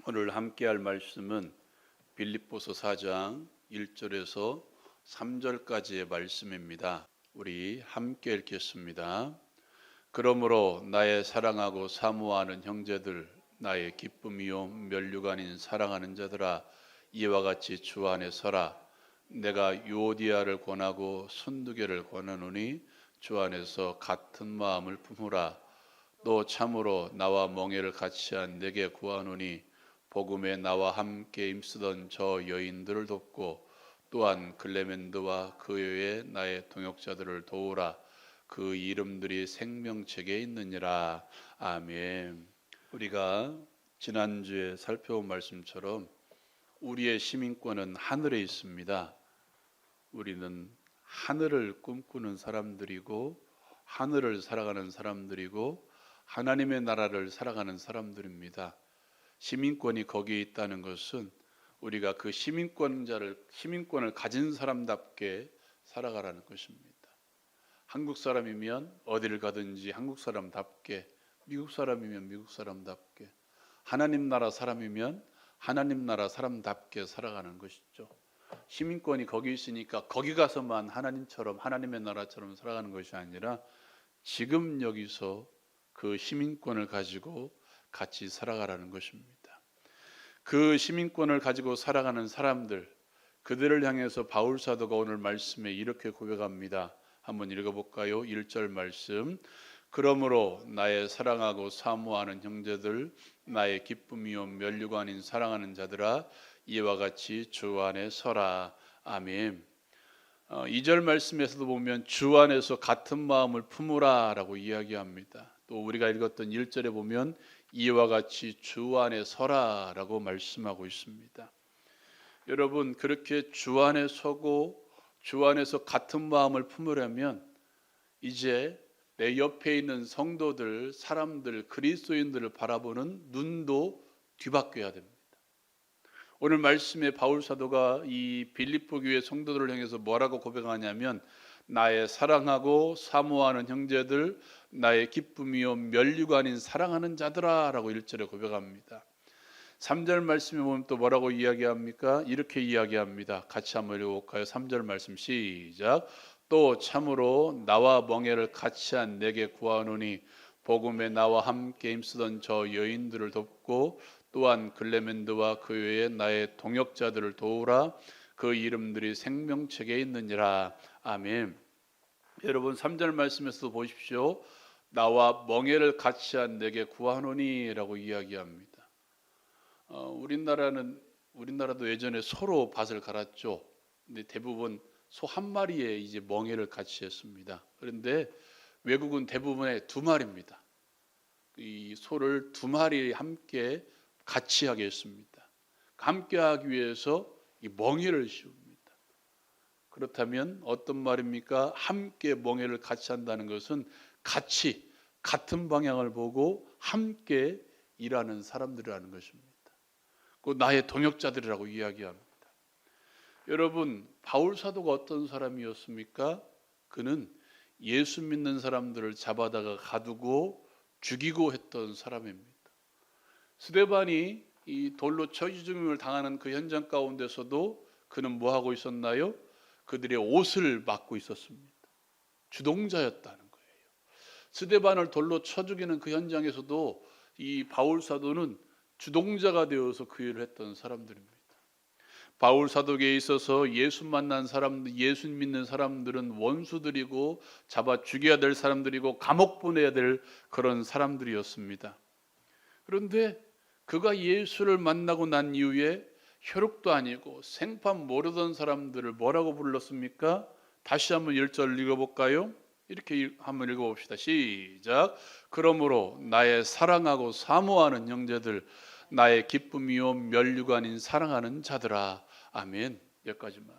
오늘 함께할 말씀은 빌립보서 4장 1절에서 3절까지의 말씀입니다. 우리 함께 읽겠습니다. 그러므로 나의 사랑하고 사모하는 형제들, 나의 기쁨이요 면류가 아닌 사랑하는 자들아, 이와 같이 주 안에 서라. 내가 유오디아를 권하고 순두개를 권하노니 주 안에서 같은 마음을 품으라. 또 참으로 나와 멍에를 같이 한 내게 구하노니 복음에 나와 함께 힘쓰던 저 여인들을 돕고 또한 클레멘드와 그 외에 나의 동역자들을 도우라. 그 이름들이 생명책에 있느니라. 아멘. 우리가 지난주에 살펴본 말씀처럼 우리의 시민권은 하늘에 있습니다. 우리는 하늘을 꿈꾸는 사람들이고 하늘을 살아가는 사람들이고 하나님의 나라를 살아가는 사람들입니다. 시민권이 거기에 있다는 것은 우리가 그 시민권을 가진 사람답게 살아가라는 것입니다. 한국 사람이면 어디를 가든지 한국 사람답게, 미국 사람이면 미국 사람답게, 하나님 나라 사람이면 하나님 나라 사람답게 살아가는 것이죠. 시민권이 거기 있으니까 거기 가서만 하나님처럼 하나님의 나라처럼 살아가는 것이 아니라 지금 여기서 그 시민권을 가지고 같이 살아가라는 것입니다. 그 시민권을 가지고 살아가는 사람들, 그들을 향해서 바울 사도가 오늘 말씀에 이렇게 고백합니다. 한번 읽어볼까요? 1절 말씀. 그러므로 나의 사랑하고 사모하는 형제들, 나의 기쁨이요 면류가 아닌 사랑하는 자들아, 이와 같이 주 안에 서라. 아멘. 2절 말씀에서도 보면 주 안에서 같은 마음을 품으라 라고 이야기합니다. 또 우리가 읽었던 1절에 보면 이와 같이 주 안에 서라 라고 말씀하고 있습니다. 여러분, 그렇게 주 안에 서고 주 안에서 같은 마음을 품으려면 이제 내 옆에 있는 성도들, 사람들, 그리스도인들을 바라보는 눈도 뒤바뀌어야 됩니다. 오늘 말씀에 바울 사도가 이 빌립보 교회 성도들을 향해서 뭐라고 고백하냐면 나의 사랑하고 사모하는 형제들, 나의 기쁨이요 면류가 아닌 사랑하는 자들아 라고 1절에 고백합니다. 3절 말씀에 보면 또 뭐라고 이야기합니까? 이렇게 이야기합니다. 같이 한번 읽어볼까요? 3절 말씀 시작. 또 참으로 나와 멍에를 같이 한 내게 구하노니 복음에 나와 함께 힘쓰던 저 여인들을 돕고 또한 글레멘드와 그 외에 나의 동역자들을 도우라. 그 이름들이 생명책에 있느니라. 아멘. 여러분 3절 말씀에서도 보십시오. 나와 멍에를 같이 한 내게 구하노니 라고 이야기합니다. 우리나라도 예전에 소로 밭을 갈았죠. 근데 대부분 소 한 마리에 이제 멍에를 같이 했습니다. 그런데 외국은 대부분의 두 마리입니다. 이 소를 두 마리 함께 같이 하게 했습니다. 함께 하기 위해서 이 멍에를 씌웁니다. 그렇다면 어떤 말입니까? 함께 멍에를 같이 한다는 것은 같이 같은 방향을 보고 함께 일하는 사람들이라는 것입니다. 그 나의 동역자들이라고 이야기합니다. 여러분, 바울 사도가 어떤 사람이었습니까? 그는 예수 믿는 사람들을 잡아다가 가두고 죽이고 했던 사람입니다. 스데반이 이 돌로 쳐지 죽임을 당하는 그 현장 가운데서도 그는 뭐 하고 있었나요? 그들의 옷을 막고 있었습니다. 주동자였다는 거예요. 스데반을 돌로 쳐 죽이는 그 현장에서도 이 바울 사도는 주동자가 되어서 그 일을 했던 사람들입니다. 바울 사도에게 있어서 예수 만난 사람들, 예수 믿는 사람들은 원수들이고 잡아 죽여야 될 사람들이고 감옥 보내야 될 그런 사람들이었습니다. 그런데 그가 예수를 만나고 난 이후에 혈육도 아니고 생판 모르던 사람들을 뭐라고 불렀습니까? 다시 한번 1절 읽어볼까요? 이렇게 한번 읽어봅시다. 시작. 그러므로 나의 사랑하고 사모하는 형제들, 나의 기쁨이요 면류가 아닌 사랑하는 자들아. 아멘. 여기까지만.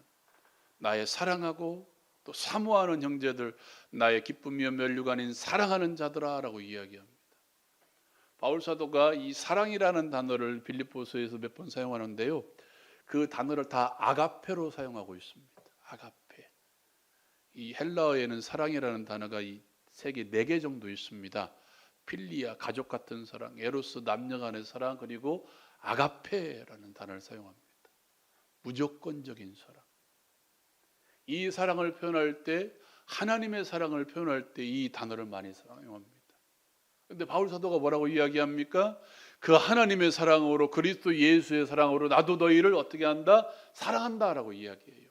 나의 사랑하고 또 사모하는 형제들, 나의 기쁨이요 면류가 아닌 사랑하는 자들아 라고 이야기합니다. 바울 사도가 이 사랑이라는 단어를 빌립보서에서 몇 번 사용하는데요. 그 단어를 다 아가페로 사용하고 있습니다. 아가페. 이 헬라어에는 사랑이라는 단어가 이 세계 4개 정도 있습니다. 필리아, 가족 같은 사랑, 에로스, 남녀 간의 사랑, 그리고 아가페라는 단어를 사용합니다. 무조건적인 사랑. 이 사랑을 표현할 때, 하나님의 사랑을 표현할 때 이 단어를 많이 사용합니다. 그런데 바울 사도가 뭐라고 이야기합니까? 그 하나님의 사랑으로, 그리스도 예수의 사랑으로 나도 너희를 어떻게 한다? 사랑한다라고 이야기해요.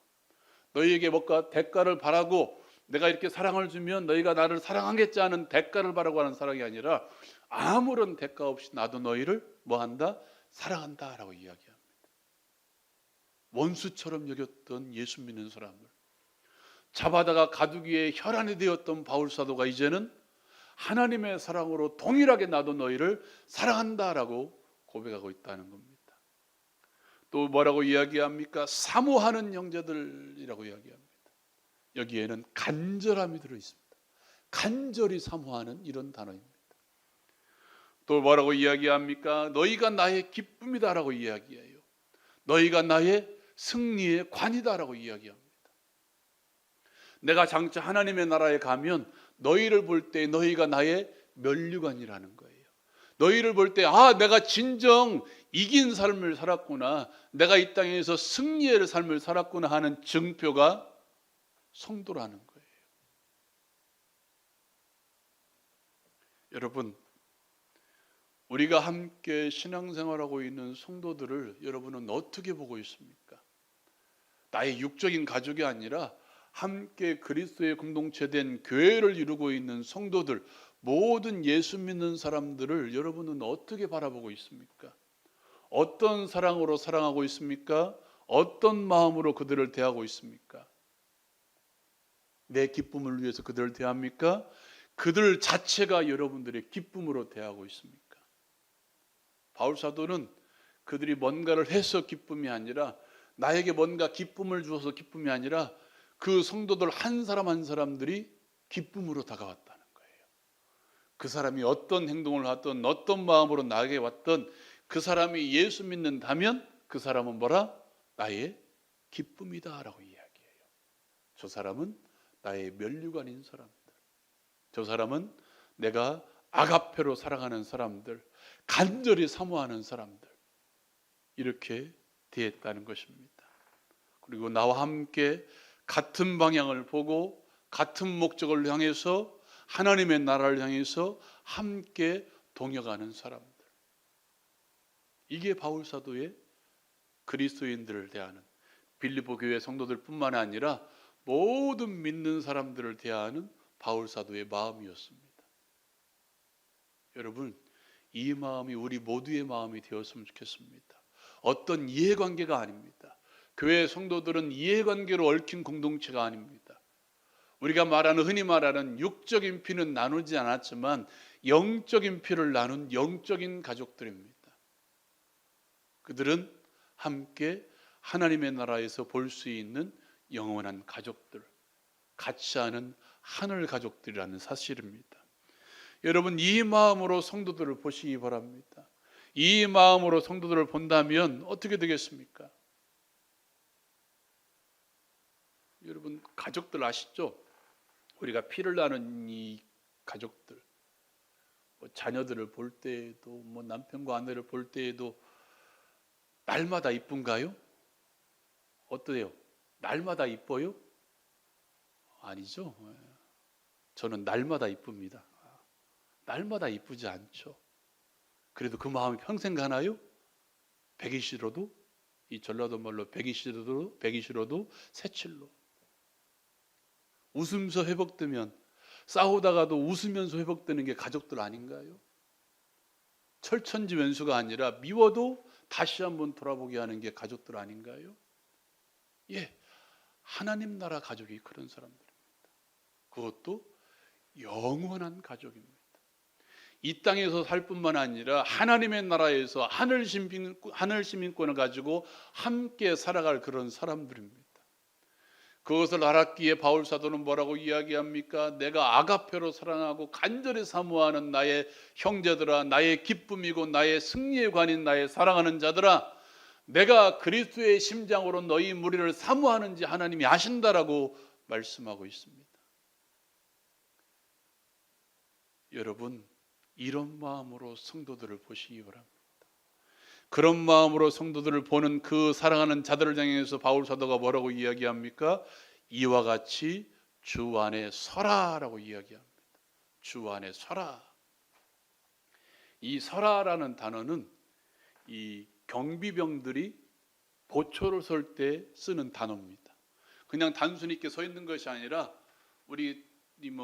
너희에게 뭔가 대가를 바라고 내가 이렇게 사랑을 주면 너희가 나를 사랑하겠지 하는 대가를 바라고 하는 사랑이 아니라 아무런 대가 없이 나도 너희를 뭐한다? 사랑한다라고 이야기합니다. 원수처럼 여겼던 예수 믿는 사람을 잡아다가 가두기에 혈안이 되었던 바울 사도가 이제는 하나님의 사랑으로 동일하게 나도 너희를 사랑한다라고 고백하고 있다는 겁니다. 또 뭐라고 이야기합니까? 사모하는 형제들이라고 이야기합니다. 여기에는 간절함이 들어있습니다. 간절히 사모하는 이런 단어입니다. 또 뭐라고 이야기합니까? 너희가 나의 기쁨이다라고 이야기해요. 너희가 나의 승리의 관이다라고 이야기합니다. 내가 장차 하나님의 나라에 가면 너희를 볼 때 너희가 나의 면류관이라는 거예요. 너희를 볼 때 내가 진정 이긴 삶을 살았구나, 내가 이 땅에서 승리의 삶을 살았구나 하는 증표가 성도라는 거예요. 여러분, 우리가 함께 신앙생활하고 있는 성도들을 여러분은 어떻게 보고 있습니까? 나의 육적인 가족이 아니라 함께 그리스도의 공동체된 교회를 이루고 있는 성도들, 모든 예수 믿는 사람들을 여러분은 어떻게 바라보고 있습니까? 어떤 사랑으로 사랑하고 있습니까? 어떤 마음으로 그들을 대하고 있습니까? 내 기쁨을 위해서 그들을 대합니까? 그들 자체가 여러분들의 기쁨으로 대하고 있습니까? 바울 사도는 그들이 뭔가를 해서 기쁨이 아니라, 나에게 뭔가 기쁨을 주어서 기쁨이 아니라 그 성도들 한 사람 한 사람들이 기쁨으로 다가왔다는 거예요. 그 사람이 어떤 행동을 하든 어떤 마음으로 나에게 왔든 그 사람이 예수 믿는다면 그 사람은 뭐라? 나의 기쁨이다라고 이야기해요. 저 사람은 나의 면류관인 사람들, 저 사람은 내가 아가페로 사랑하는 사람들, 간절히 사모하는 사람들, 이렇게 대했다는 것입니다. 그리고 나와 함께 같은 방향을 보고 같은 목적을 향해서 하나님의 나라를 향해서 함께 동역하는 사람들, 이게 바울 사도의 그리스도인들을 대하는, 빌립보 교회 성도들뿐만 아니라 모든 믿는 사람들을 대하는 바울 사도의 마음이었습니다. 여러분, 이 마음이 우리 모두의 마음이 되었으면 좋겠습니다. 어떤 이해관계가 아닙니다. 교회 성도들은 이해관계로 얽힌 공동체가 아닙니다. 우리가 흔히 말하는 육적인 피는 나누지 않았지만 영적인 피를 나눈 영적인 가족들입니다. 그들은 함께 하나님의 나라에서 볼 수 있는 영원한 가족들, 같이 하는 하늘 가족들이라는 사실입니다. 여러분, 이 마음으로 성도들을 보시기 바랍니다. 이 마음으로 성도들을 본다면 어떻게 되겠습니까? 여러분, 가족들 아시죠? 우리가 피를 나눈 이 가족들, 자녀들을 볼 때에도, 남편과 아내를 볼 때에도 날마다 이쁜가요? 어때요? 날마다 이뻐요? 아니죠. 저는 날마다 이쁩니다. 날마다 이쁘지 않죠. 그래도 그 마음이 평생 가나요? 백이 싫어도, 이 전라도 말로 백이 싫어도 새칠로. 웃으면서 회복되면, 싸우다가도 웃으면서 회복되는 게 가족들 아닌가요? 철천지왼수가 아니라 미워도 다시 한번 돌아보게 하는 게 가족들 아닌가요? 예, 하나님 나라 가족이 그런 사람들입니다. 그것도 영원한 가족입니다. 이 땅에서 살 뿐만 아니라 하나님의 나라에서 하늘 시민권을 가지고 함께 살아갈 그런 사람들입니다. 그것을 알았기에 바울 사도는 뭐라고 이야기합니까? 내가 아가페로 사랑하고 간절히 사모하는 나의 형제들아, 나의 기쁨이고 나의 승리의 관인 나의 사랑하는 자들아, 내가 그리스도의 심장으로 너희 무리를 사모하는지 하나님이 아신다라고 말씀하고 있습니다. 여러분, 이런 마음으로 성도들을 보시기 바랍니다. 그런 마음으로 성도들을 보는 그 사랑하는 자들을 향해서 바울 사도가 뭐라고 이야기합니까? 이와 같이 주 안에 서라라고 이야기합니다. 주 안에 서라. 이 서라라는 단어는 이 경비병들이 보초를 설 때 쓰는 단어입니다. 그냥 단순히 이렇게 서 있는 것이 아니라 우리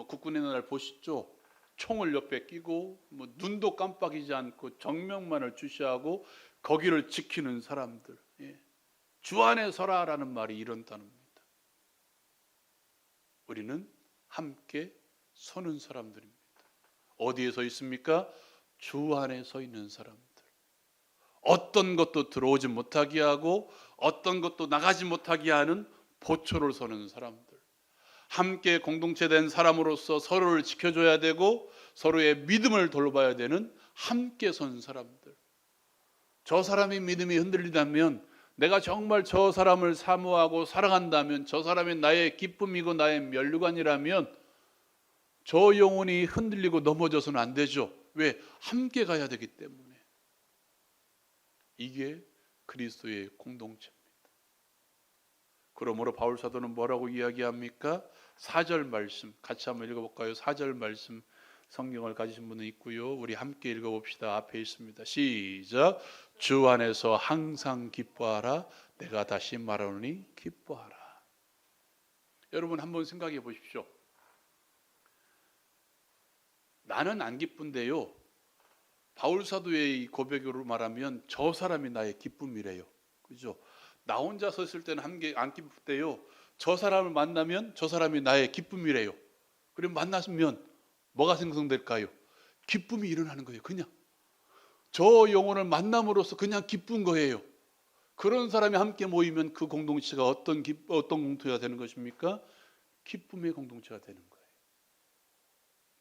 국군의 날 보시죠. 총을 옆에 끼고 눈도 깜빡이지 않고 정명만을 주시하고 거기를 지키는 사람들. 주 안에 서라라는 말이 이런 단어입니다. 우리는 함께 서는 사람들입니다. 어디에 서 있습니까? 주 안에 서 있는 사람들. 어떤 것도 들어오지 못하게 하고 어떤 것도 나가지 못하게 하는 보초를 서는 사람들. 함께 공동체된 사람으로서 서로를 지켜줘야 되고 서로의 믿음을 돌봐야 되는 함께 선 사람들. 저 사람의 믿음이 흔들리다면, 내가 정말 저 사람을 사모하고 사랑한다면, 저 사람이 나의 기쁨이고 나의 면류관이라면 저 영혼이 흔들리고 넘어져서는 안 되죠. 왜? 함께 가야 되기 때문에. 이게 그리스도의 공동체입니다. 그러므로 바울 사도는 뭐라고 이야기합니까? 4절 말씀 같이 한번 읽어볼까요? 4절 말씀 성경을 가지신 분은 있고요. 우리 함께 읽어봅시다. 앞에 있습니다. 시작. 주 안에서 항상 기뻐하라. 내가 다시 말하노니 기뻐하라. 여러분 한번 생각해 보십시오. 나는 안 기쁜데요, 바울 사도의 이 고백으로 말하면 저 사람이 나의 기쁨이래요. 그죠? 나 혼자 서 있을 때는 안 기쁠 때요, 저 사람을 만나면 저 사람이 나의 기쁨이래요. 그럼 만났으면 뭐가 생성될까요? 기쁨이 일어나는 거예요. 그냥 저 영혼을 만남으로써 그냥 기쁜 거예요. 그런 사람이 함께 모이면 그 공동체가 어떤 공동체가 되는 것입니까? 기쁨의 공동체가 되는 거예요.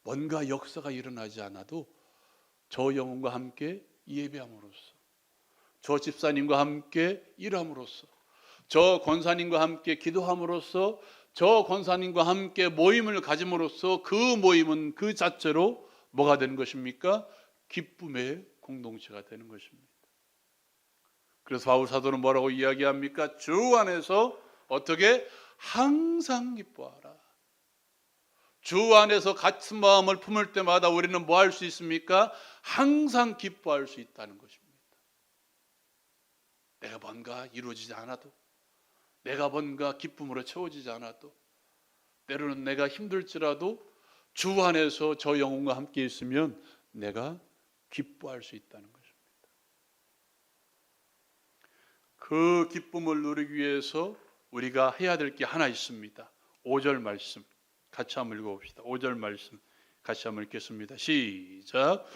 뭔가 역사가 일어나지 않아도 저 영혼과 함께 예배함으로써, 저 집사님과 함께 일함으로써, 저 권사님과 함께 기도함으로써, 저 권사님과 함께 모임을 가짐으로써 그 모임은 그 자체로 뭐가 되는 것입니까? 기쁨의 공동체가 되는 것입니다. 그래서 바울 사도는 뭐라고 이야기합니까? 주 안에서 어떻게? 항상 기뻐하라. 주 안에서 같은 마음을 품을 때마다 우리는 뭐 할 수 있습니까? 항상 기뻐할 수 있다는 것입니다. 내가 뭔가 이루어지지 않아도, 내가 뭔가 기쁨으로 채워지지 않아도, 때로는 내가 힘들지라도 주 안에서 저 영혼과 함께 있으면 내가 기뻐할 수 있다는 것입니다. 그 기쁨을 누리기 위해서 우리가 해야 될 게 하나 있습니다. 5절 말씀 같이 한번 읽어봅시다. 5절 말씀 같이 한번 읽겠습니다. 시작.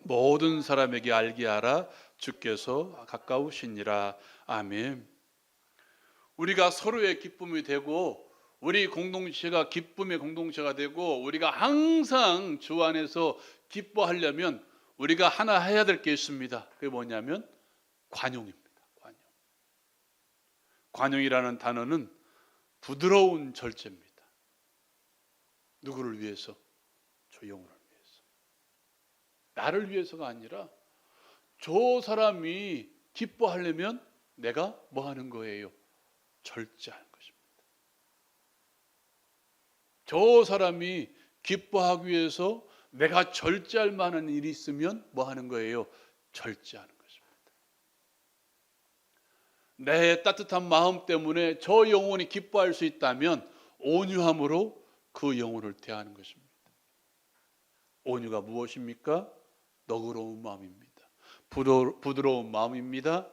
모든 사람에게 알게 하라. 주께서 가까우시니라. 아멘. 우리가 서로의 기쁨이 되고 우리 공동체가 기쁨의 공동체가 되고 우리가 항상 주 안에서 기뻐하려면 우리가 하나 해야 될 게 있습니다. 그게 뭐냐면 관용입니다. 관용이라는 단어는 부드러운 절제입니다. 누구를 위해서? 저 영혼을 위해서. 나를 위해서가 아니라 저 사람이 기뻐하려면 내가 뭐 하는 거예요? 절제하는 것입니다. 저 사람이 기뻐하기 위해서 내가 절제할 만한 일이 있으면 뭐 하는 거예요? 절제하는 것입니다. 내 따뜻한 마음 때문에 저 영혼이 기뻐할 수 있다면 온유함으로 그 영혼을 대하는 것입니다. 온유가 무엇입니까? 너그러운 마음입니다. 부드러운 마음입니다.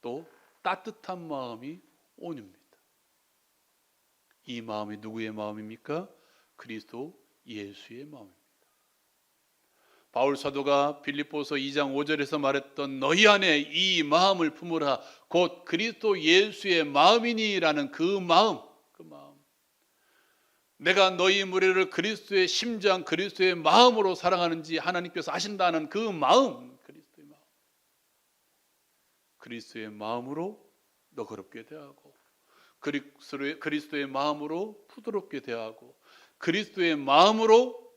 또 따뜻한 마음이 온유입니다. 이 마음이 누구의 마음입니까? 그리스도 예수의 마음입니다. 바울 사도가 빌립보서 2장 5절에서 말했던 너희 안에 이 마음을 품으라 곧 그리스도 예수의 마음이니라는 그 마음, 내가 너희 무리를 그리스도의 심장, 그리스도의 마음으로 사랑하는지 하나님께서 아신다는 그 마음, 그리스도의 마음으로 너그럽게 대하고, 그리스도의 마음으로 부드럽게 대하고, 그리스도의 마음으로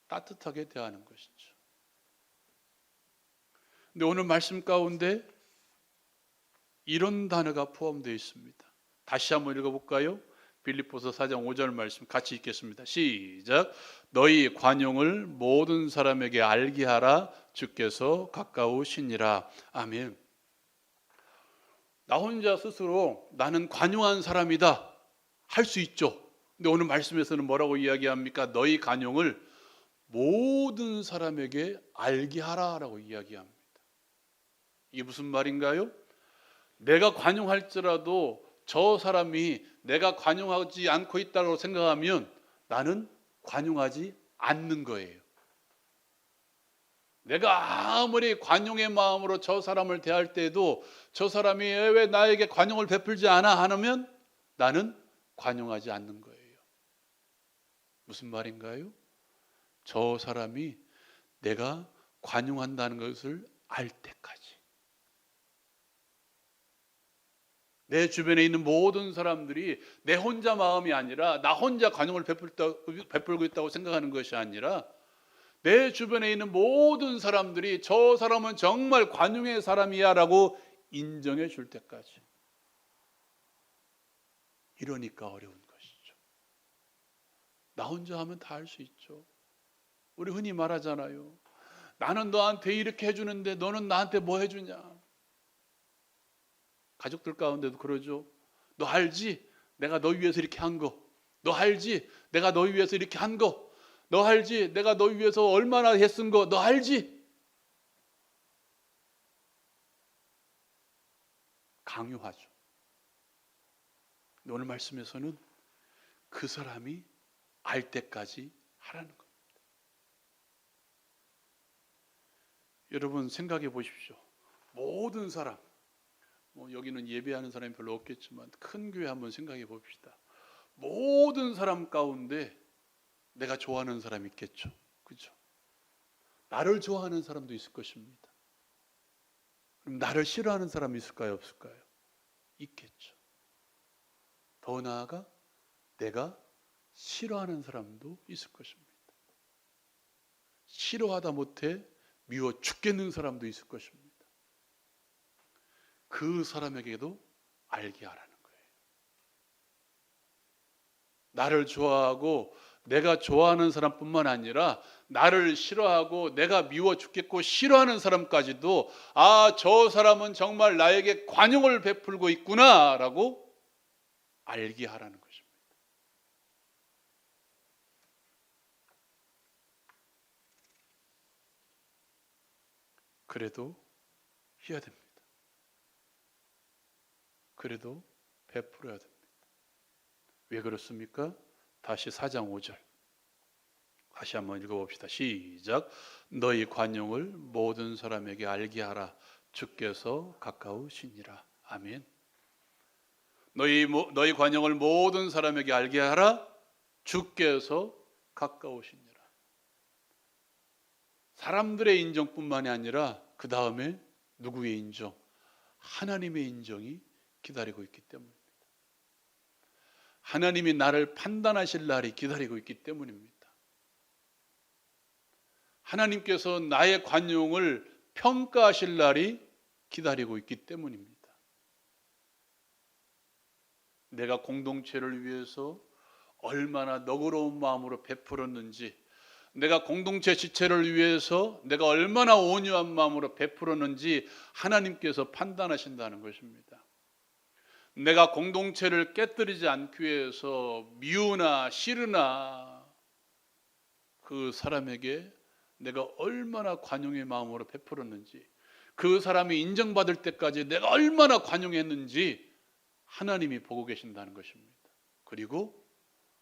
따뜻하게 대하는 것이죠. 근데 오늘 말씀 가운데 이런 단어가 포함되어 있습니다. 다시 한번 읽어볼까요? 빌립보서 4장 5절 말씀 같이 읽겠습니다. 시작. 너희 관용을 모든 사람에게 알게 하라. 주께서 가까우시니라. 아멘. 나 혼자 스스로 나는 관용한 사람이다 할 수 있죠. 근데 오늘 말씀에서는 뭐라고 이야기합니까? 너희 관용을 모든 사람에게 알게 하라라고 이야기합니다. 이게 무슨 말인가요? 내가 관용할지라도 저 사람이 내가 관용하지 않고 있다고 생각하면 나는 관용하지 않는 거예요. 내가 아무리 관용의 마음으로 저 사람을 대할 때에도 저 사람이 왜 나에게 관용을 베풀지 않아 하면 나는 관용하지 않는 거예요. 무슨 말인가요? 저 사람이 내가 관용한다는 것을 알 때까지 내 주변에 있는 모든 사람들이 내 혼자 마음이 아니라 나 혼자 관용을 베풀고 있다고 생각하는 것이 아니라 내 주변에 있는 모든 사람들이 저 사람은 정말 관용의 사람이야 라고 인정해 줄 때까지. 이러니까 어려운 것이죠. 나 혼자 하면 다 할 수 있죠. 우리 흔히 말하잖아요. 나는 너한테 이렇게 해주는데 너는 나한테 뭐 해주냐. 가족들 가운데도 그러죠. 너 알지? 내가 너 위해서 이렇게 한 거. 너 알지? 내가 너 위해서 이렇게 한 거. 너 알지? 내가 너 위해서 얼마나 애쓴 거. 너 알지? 강요하죠. 오늘 말씀에서는 그 사람이 알 때까지 하라는 겁니다. 여러분 생각해 보십시오. 모든 사람, 여기는 예배하는 사람이 별로 없겠지만 큰 교회 한번 생각해 봅시다. 모든 사람 가운데 내가 좋아하는 사람이 있겠죠. 그렇죠? 나를 좋아하는 사람도 있을 것입니다. 그럼 나를 싫어하는 사람이 있을까요? 없을까요? 있겠죠. 더 나아가 내가 싫어하는 사람도 있을 것입니다. 싫어하다 못해 미워 죽겠는 사람도 있을 것입니다. 그 사람에게도 알게 하라는 거예요. 나를 좋아하고 내가 좋아하는 사람뿐만 아니라 나를 싫어하고 내가 미워 죽겠고 싫어하는 사람까지도 저 사람은 정말 나에게 관용을 베풀고 있구나라고 알게 하라는 것입니다. 그래도 해야 됩니다. 그래도 베풀어야 됩니다. 왜 그렇습니까? 다시 4장 5절 다시 한번 읽어봅시다. 시작. 너희 관용을 모든 사람에게 알게 하라. 주께서 가까우시니라. 아멘. 너희 관용을 모든 사람에게 알게 하라. 주께서 가까우시니라. 사람들의 인정뿐만이 아니라 그 다음에 누구의 인정? 하나님의 인정이 기다리고 있기 때문입니다. 하나님이 나를 판단하실 날이 기다리고 있기 때문입니다. 하나님께서 나의 관용을 평가하실 날이 기다리고 있기 때문입니다. 내가 공동체를 위해서 얼마나 너그러운 마음으로 베풀었는지, 내가 공동체 지체를 위해서 내가 얼마나 온유한 마음으로 베풀었는지 하나님께서 판단하신다는 것입니다. 내가 공동체를 깨뜨리지 않기 위해서 미우나 싫으나 그 사람에게 내가 얼마나 관용의 마음으로 베풀었는지, 그 사람이 인정받을 때까지 내가 얼마나 관용했는지 하나님이 보고 계신다는 것입니다. 그리고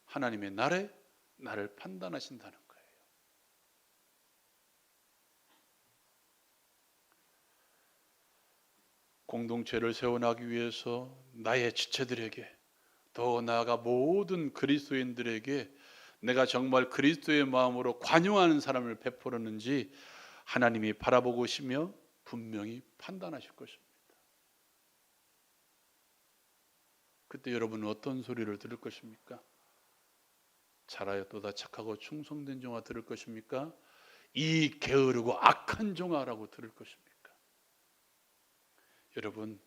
하나님의 날에 나를 판단하신다는 거예요. 공동체를 세워나가기 위해서 나의 지체들에게, 더 나아가 모든 그리스도인들에게 내가 정말 그리스도의 마음으로 관용하는 사람을 베풀었는지 하나님이 바라보고 계시며 분명히 판단하실 것입니다. 그때 여러분은 어떤 소리를 들을 것입니까? 잘하였도다 착하고 충성된 종아 들을 것입니까? 이 게으르고 악한 종아라고 들을 것입니까? 여러분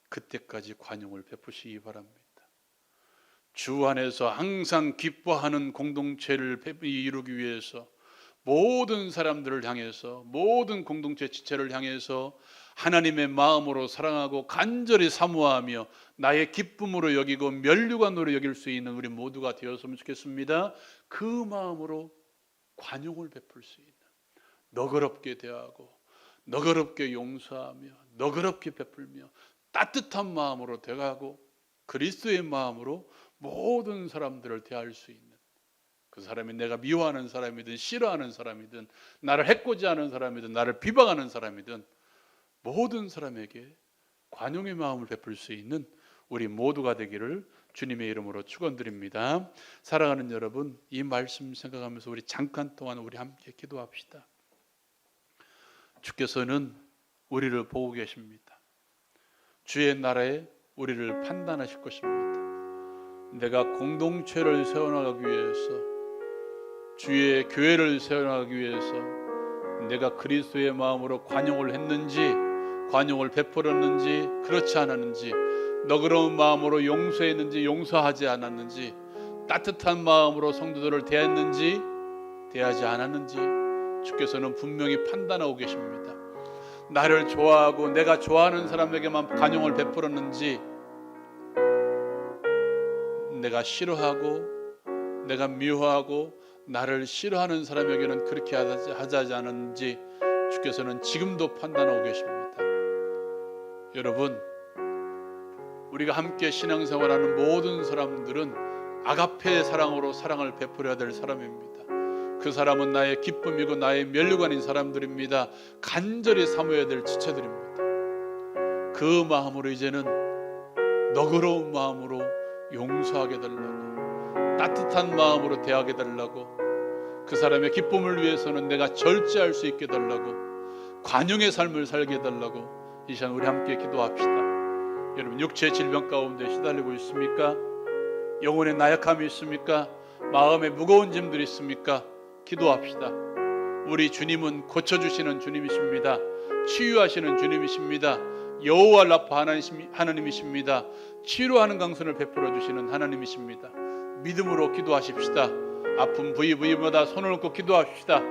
그때까지 관용을 베푸시기 바랍니다. 주 안에서 항상 기뻐하는 공동체를 이루기 위해서 모든 사람들을 향해서, 모든 공동체 지체를 향해서 하나님의 마음으로 사랑하고 간절히 사모하며 나의 기쁨으로 여기고 면류관으로 여길 수 있는 우리 모두가 되었으면 좋겠습니다. 그 마음으로 관용을 베풀 수 있는, 너그럽게 대하고 너그럽게 용서하며 너그럽게 베풀며 따뜻한 마음으로 대하고 그리스도의 마음으로 모든 사람들을 대할 수 있는, 그 사람이 내가 미워하는 사람이든 싫어하는 사람이든 나를 해코지하는 사람이든 나를 비방하는 사람이든 모든 사람에게 관용의 마음을 베풀 수 있는 우리 모두가 되기를 주님의 이름으로 축원드립니다. 사랑하는 여러분, 이 말씀 생각하면서 우리 잠깐 동안 우리 함께 기도합시다. 주께서는 우리를 보고 계십니다. 주의 나라에 우리를 판단하실 것입니다. 내가 공동체를 세워나가기 위해서, 주의 교회를 세워나가기 위해서 내가 그리스도의 마음으로 관용을 했는지, 관용을 베풀었는지, 그렇지 않았는지, 너그러운 마음으로 용서했는지, 용서하지 않았는지, 따뜻한 마음으로 성도들을 대했는지, 대하지 않았는지 주께서는 분명히 판단하고 계십니다. 나를 좋아하고 내가 좋아하는 사람에게만 관용을 베풀었는지, 내가 싫어하고 내가 미워하고 나를 싫어하는 사람에게는 그렇게 하지 않았는지 주께서는 지금도 판단하고 계십니다. 여러분, 우리가 함께 신앙생활하는 모든 사람들은 아가페의 사랑으로 사랑을 베풀어야 될 사람입니다. 그 사람은 나의 기쁨이고 나의 면류관인 사람들입니다. 간절히 사모해야 될 지체들입니다. 그 마음으로 이제는 너그러운 마음으로 용서하게 달라고, 따뜻한 마음으로 대하게 달라고, 그 사람의 기쁨을 위해서는 내가 절제할 수 있게 달라고, 관용의 삶을 살게 해달라고 이 시간 우리 함께 기도합시다. 여러분, 육체의 질병 가운데 시달리고 있습니까? 영혼의 나약함이 있습니까? 마음에 무거운 짐들이 있습니까? 기도합시다. 우리 주님은 고쳐주시는 주님이십니다. 치유하시는 주님이십니다. 여호와 라파 하나님이십니다. 치료하는 강선을 베풀어 주시는 하나님이십니다. 믿음으로 기도하십시다. 아픈 부위마다 손을 얹고 기도합시다.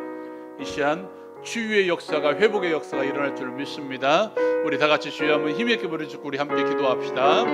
이 시간 치유의 역사가, 회복의 역사가 일어날 줄 믿습니다. 우리 다 같이 주여 한번 힘있게 부르짖고 우리 함께 기도합시다.